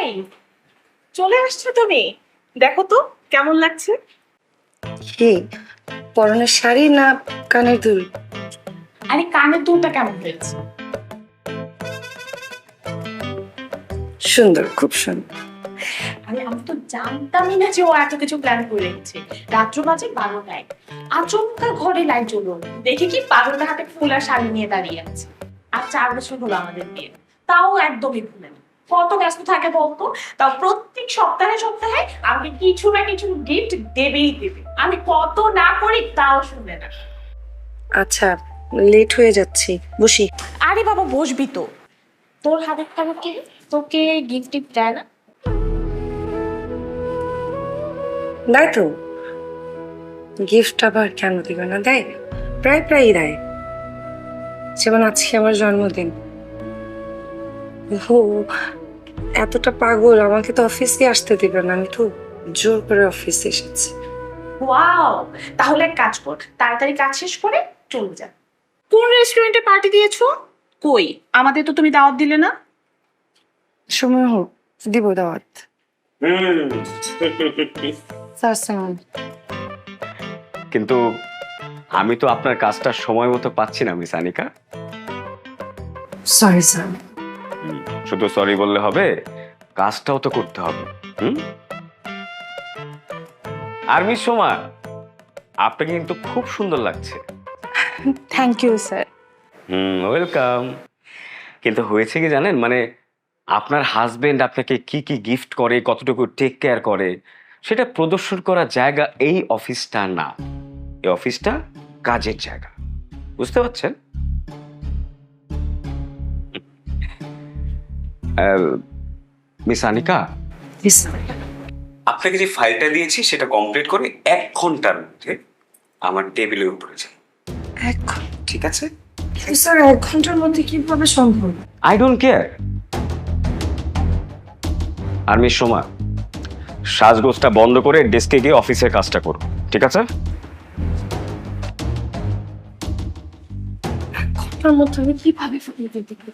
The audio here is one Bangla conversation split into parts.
এই, চলে আসছো তুমি? দেখো তো কেমন লাগছে। কি পরনের শাড়ি না কানের দুল? আরে কানের দুলটা কেমন হয়েছে? সুন্দর, খুব সুন্দর। আরে আমি তো জানতামই না যে ও এত কিছু প্ল্যান করে রেখেছে। রাত্র বাজে 12টায় আচমকা ঘরে লাইট জ্বলল, দেখে কি পাগলটা হাতে ফুল আর শাড়ি নিয়ে দাঁড়িয়ে আছে। আর 4 বছর হলো আমাদের বিয়ে, তাও একদমই ভুলে না। কত ব্যস্ত থাকে বলতো, তাও প্রত্যেক সপ্তাহে সপ্তাহে আমাকে কিছু না কিছু গিফট দেবেই দেবে। আমি কত না করি তাও শুনে না। আচ্ছা, লেট হয়ে যাচ্ছি, বসি। আরে বাবা বসবি তো, তোর হাতের টাকা কে তোকে গিফট টিফট দেয় না? দেয় তো, গিফট আবার কেন দিবে না, দেয়, প্রায় প্রায়ই দেয়। যেমন আজকে আমার জন্মদিন। ও এতটা পাগল, আমাকে তো অফিসে আসতে দিবে না, আমি তো জোর করে অফিসে এসেছি। ওয়াও, তাহলে এক কাজ কর, তাড়াতাড়ি কাজ শেষ করে চলে যা। কোন রেস্টুরেন্টে পার্টি দিয়েছো? কই আমাদের তো তুমি দাওয়াত দিলে না। সময় হোক, দিব দাওয়াত। স্যার স্যার, কিন্তু আমি তো আপনার কাজটা সময় মতো পাচ্ছি না মিস আনিকা। Sorry sir. শুধু সরি বললে হবে, কাজটাও তো করতে হবে। আর মিস সোমা, আপনাকে কিন্তু খুব সুন্দর লাগছে। Thank you sir. ওয়েলকাম। কিন্তু হয়েছে কি জানেন, মানে আপনার হাজবেন্ড আপনাকে কি কি গিফট করে, কতটুকু টেক কেয়ার করে, সেটা প্রদর্শন করার জায়গা এই অফিসটা না। এই অফিসটা কাজের জায়গা, বুঝতে পারছেন? মিস আনিকা, আপনাকে যে ফাইলটা দিয়েছি সেটা কমপ্লিট করে 1 ঘন্টার মধ্যে আমার টেবিলের উপরে যাই। ঠিক আছে? স্যার 1 ঘন্টার মধ্যে কিভাবে সম্ভব? I don't care. আর মিস সোমা, সাজগোজটা বন্ধ করে ডেস্কে গিয়ে অফিসের কাজটা করো, ঠিক আছে? 1 ঘন্টার মধ্যে আমি কিভাবে ফুটিয়ে দিতে পারি?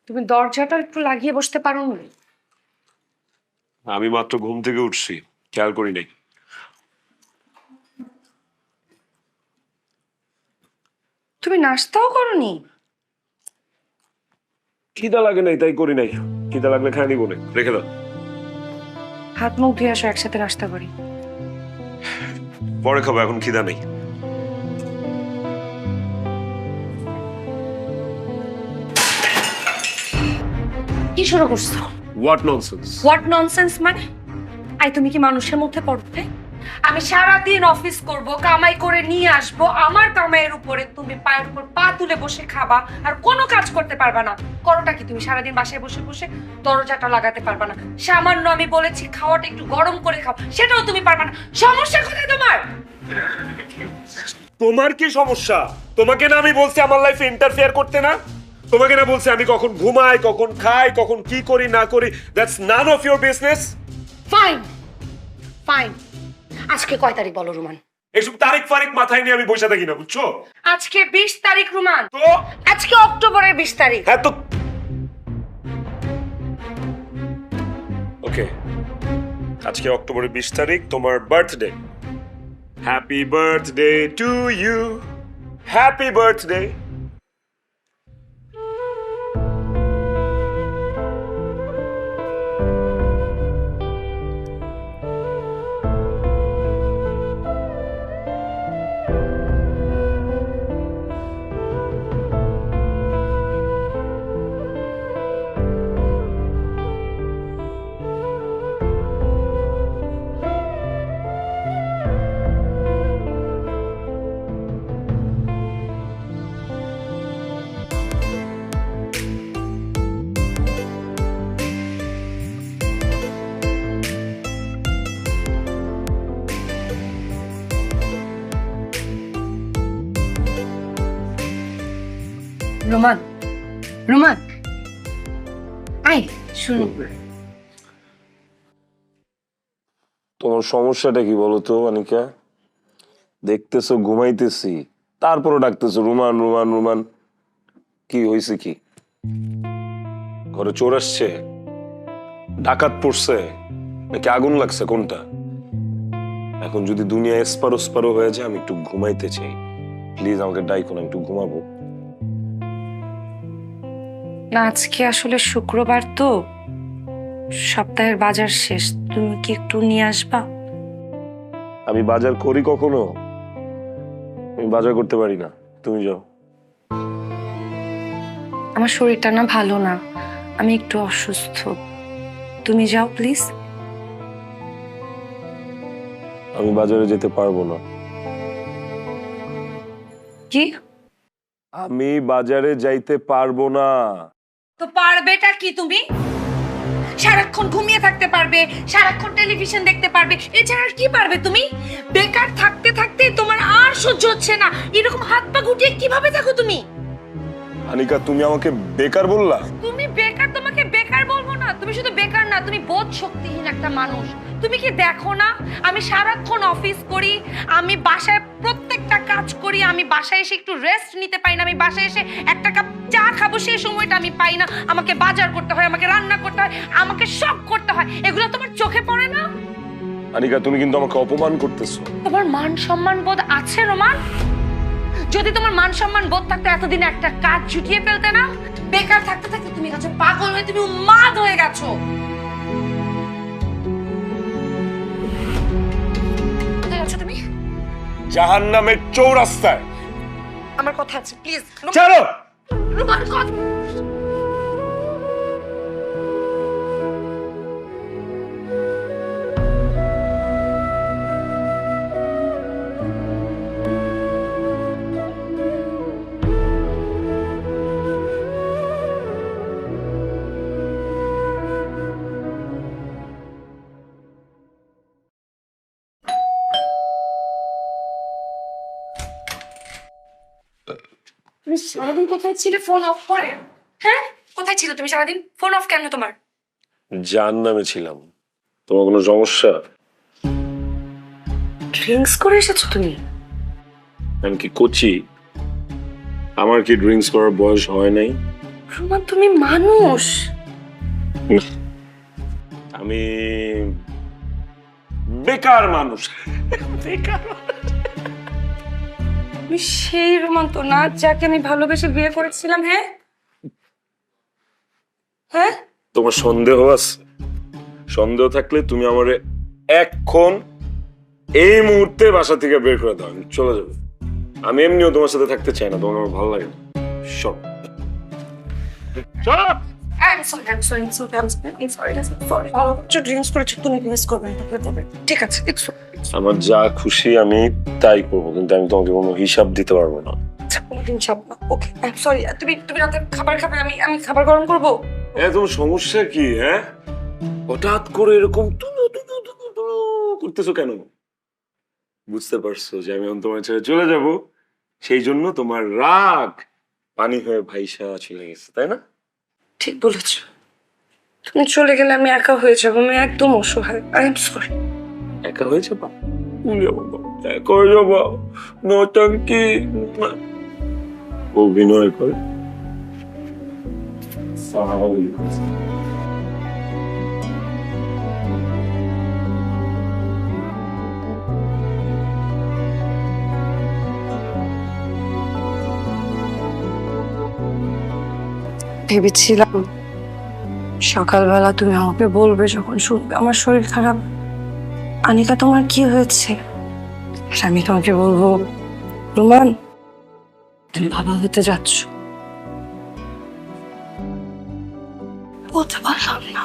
তুমি দরজাটা একটু লাগিয়ে বসতে পারো না? আমি মাত্র ঘুম থেকে উঠছি, খেয়াল করি নাই। তুমি নাস্তাও করনি? খিদা লাগে নাই তাই করি নাই, খিদা লাগলে খাই নিব না, রেখে দাও। হাত মুখ ধুয়ে আসো, একসাথে নাস্তা করি। পরে খাবো, এখন খিদা নেই। কি শুরু করছো? What nonsense! হোয়াট ননসেন্স মানে? আই তুমি কি মানুষের মধ্যে পড়তে? আমি সারাদিন অফিস করব, কামাই করে নিয়ে আসবো, আমার কামাইয়ের উপরে তুমি পায়ের উপর পা তুলে বসে খাবা আর কোনো কাজ করতে পারবা না। করোটা কি তুমি? সারাদিন বাসায় বসে বসে দরজাটা লাগাতে পারবা না। সামান্য আমি বলেছি খাওয়াটা একটু গরম করে খাও, সেটাও তুমি পারবা না। সমস্যা কোথায় তোমার? তোমার কি সমস্যা? তোমাকে না আমি বলছি আমার লাইফে ইন্টারফেয়ার করতে না? তোমাকে না বলছি আমি কখন ঘুমাই, কখন খাই, কখন কি করি না করি? That's none of your business. Fine fine, আজকে কয় তারিখ বলো রুমান? এইসব তারিখ ফারিক মাথায় নিয়ে আমি বসে থাকি না, বুঝছো? আজকে 20 তারিখ রুমান। তো আজকে অক্টোবরের 20 তারিখ। হ্যাঁ তো ওকে, আজকে অক্টোবরের 20 তারিখ, তোমার birthday. Happy birthday to you, happy birthday. Roman, Roman, আয় শুনো। তোমার সমস্যাটা কি বলো তো অনিকা? দেখতেছো ঘুমাইতেছি, তারপরে ডাকতেছো রুমান রুমান রুমান। কি হয়েছে কি? ঘরে চোর আসছে, ডাকাত পড়ছে, নাকি আগুন লাগছে, কোনটা? এখন যদি দুনিয়া এসপার ওসপারও হয়ে যায়, আমি একটু ঘুমাইতে চাই। প্লিজ আমাকে ডাইকো না, একটু ঘুমাবো। না, আজকে আসলে শুক্রবার তো, সপ্তাহের বাজার শেষ, তুমি কি একটু নিয়ে আসবা? আমি বাজার করি কখনো? আমি বাজার করতে পারি না, তুমি যাও। আমার শরীরটা না ভালো না, আমি একটু অসুস্থ, তুমি যাও প্লিজ। আমি বাজারে যেতে পারবো না। কি? আমি বাজারে যাইতে পারবো না। তো পারবেটা কি তুমি? সারাক্ষণ ঘুমিয়ে থাকতে পারবে, সারাক্ষণ টেলিভিশন দেখতে পারবে, এছাড়া আর কি পারবে তুমি? বেকার থাকতে থাকতে তোমার আর সহ্য হচ্ছে না, এরকম হাত পা গুটিয়ে কিভাবে থাকো তুমি? আনিকা, তুমি আমাকে বেকার বললা? তুমি বেকার, তোমাকে বেকার বলবো না, তুমি শুধু বেকার না, তুমি বোধ শক্তিহীন একটা মানুষ। তুমি কি দেখো না আমি সারাক্ষণ অফিস করি, আমি বাসায় প্রত্যেকটা কাজ করি, আমি বাসায় এসে একটু রেস্ট নিতে পাই না, আমি বাসায় এসে একটা কাপ চা খাবো সেই সময়টা আমি পাই না, আমাকে বাজার করতে হয়, আমাকে রান্না করতে হয়, আমাকে সব করতে হয়, এগুলো তোমার চোখে পড়ে না? আনিকা, তুমি কিন্তু আমাকে অপমান করতেছো। তোমার মান সম্মান বোধ আছে রোমান? যদি তোমার মান সম্মান বোধ থাকতো এতদিন একটা কাজ জুটিয়ে ফেলতে না? বেকার থাকতে থাকতে তুমি গেছো পাগল হয়ে, তুমি উন্মাদ হয়ে গেছো। কোথায় যাচ্ছ তুমি? জাহান্নামের চৌরাস্তায়। আমার কথা আছে, প্লিজ। চলো। রোমান, কথা। তুমি সারাদিন কোথায় ছিলে ফোন অফ করে? হ্যাঁ, কোথায় ছিল তুমি সারাদিন? ফোন অফ কেন তোমার? জাহান্নামে ছিলাম। তোমার কোনো সমস্যা? ড্রিঙ্কস করে এসেছো তুমি? আমি কি কচি? আমার কি ড্রিঙ্কস করার বয়স হয় নাই? রোমান, তুমি মানুষ। আমি বেকার মানুষ। বেকার। তুমি সেই রোমান তো না যাকে আমি ভালোবেসে বিয়ে করেছিলাম? হ্যাঁ হ্যাঁ। তোমার সন্দেহ আছে? সন্দেহ থাকলে তুমি আমারে এখন এই মুহূর্তে বাসা থেকে বের করে দাও, আমি চলে যাবো। আমি এমনিও তোমার সাথে থাকতে চাই না, তোমার আমার ভালো লাগে না। সব সব। I'm sorry, I'm sorry, I'm sorry, I'm sorry, I'm sorry. ভালো কিছু ড্রিঙ্কস করেছো তুমি, মিস করবে না, ঠিক আছে? আমার যা খুশি আমি তাই করবো, কিন্তু আমি তোমাকে কোনো হিসাব দিতে পারবো না। আচ্ছা, কোনোদিন যাব না। ওকে, আই এম সরি। তুমি রাতে খাবার খাবে, আমি খাবার গরম করবো। তোমার সমস্যা কি? হ্যাঁ, হঠাৎ করে এরকম তুলু তুলু তুলু তুলু করতেছো কেন? বুঝতে পারছো যে আমি এখন তোমার ছেড়ে চলে যাব, সেই জন্য তোমার রাগ পানি হয়ে ভাইসা চলে গেছে, তাই না? ঠিক বলেছো, তুমি চলে গেলে আমি একা হয়ে যাবো, আমি একদম অসহায়। I am sorry. একা হয়ে যাবা? একা হয়ে যাবা? নটাঙ্কি অভিনয় করে। ভেবেছিলাম সকালবেলা তুমি আমাকে বলবে যখন শুনবে আমার শরীর খারাপ, আনিকা তোমার কি হয়েছে, আর আমি তোমাকে বলবো রোমান তুমি বাবা হতে যাচ্ছ। বলতে পারলাম না।